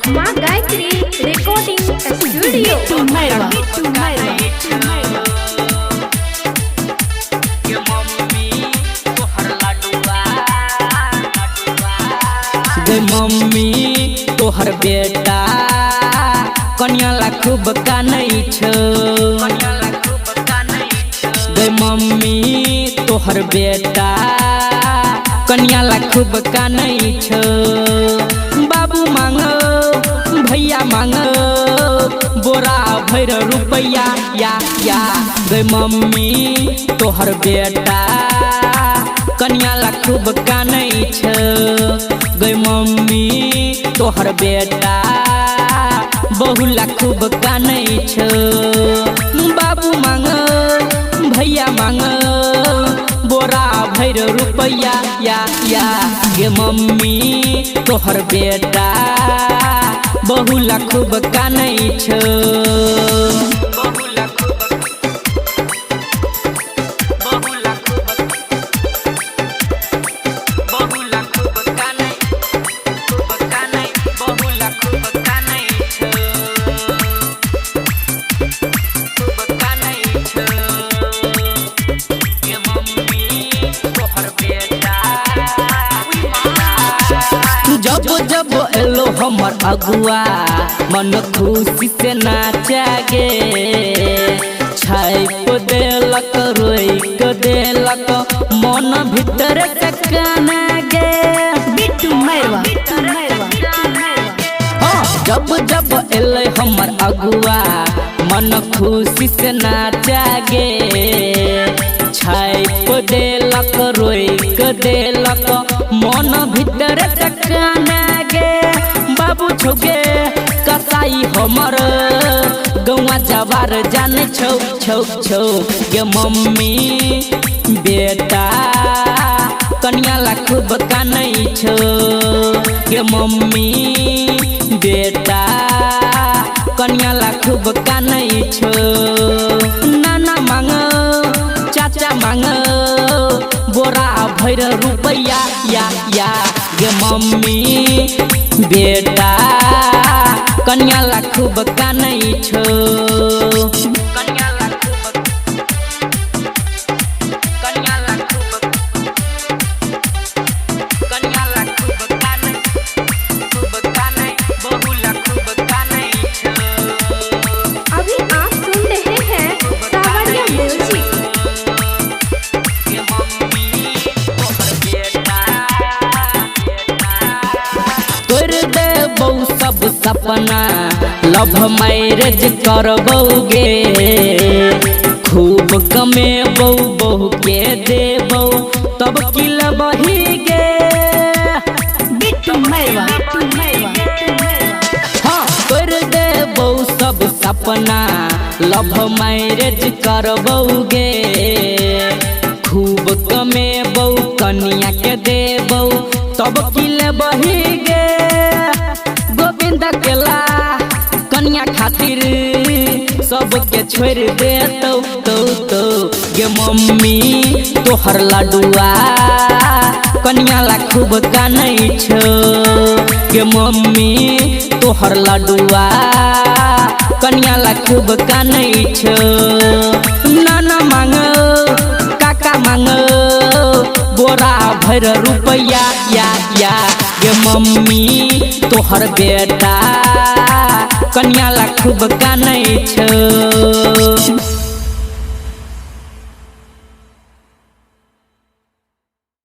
माँ Gayatri recording studio गे mummy तोहर बेटा कन्या ला खूब कानै छौ। गे मम्मी तोहर बेटा कन्या ला खूब कानै छौ। बाबू मांगो भैया मांगो बोरा भर रुपया या गे मम्मी तोहर बेटा कन्या ला खूब कानै छौ। गे मम्मी तोहर बेटा बहु ला खूब कानै छौ। बाबू मांगो भैया मांगो बोरा भर रुपया या गे मम्मी तोहर बेटा बहु ला खूब कानै छौ। जब जब एलो हमर अगुआ मन खुशी से नाचा गे। छाप देलक रोइक देलक मन भीतर से काना गे। जब जब एले हमर अगुआ मन खुशी से नाचा गे। छाप देलक रोइक देलक मन भीतर से काना गे। बाबू छौगे कसाई हमर गौवा जवार जाने छौ छौ छौ। गे मम्मी बेटा कन्या ला खूब कानै छौ। गे मम्मी बेटा कन्या ला खूब कानै छौ। नाना मांगो चाचा मांगो बोरा भर रुपया या गे मम्मी बेटा कन्या ला खूब कानै छौ। अभी आप सुन रहे हैं सावरिया म्यूजिक। तोर देबौ सब सपना लव मैरिज करबौगे। खूब कमेबौ बहु के देबौ तब किल बही गे। हाँ तोर देबौ सब सपना लव मैरिज करबौगे। खूब कमेबौ कन्या के देबौ तब किल बही गे। गोविंद केला कन्या खातिर सबके छोड़ देतौ तो गे मम्मी तोहर लडुआ कन्या ला खूब कानै छौ। गे मम्मी तोहर लडुआ कन्या ला खूब कानै छौ। नाना मांगो काका मांगो बोरा भर रुपया या गे मम्मी तोहर बेटा कन्या ला खूब कानै छौ।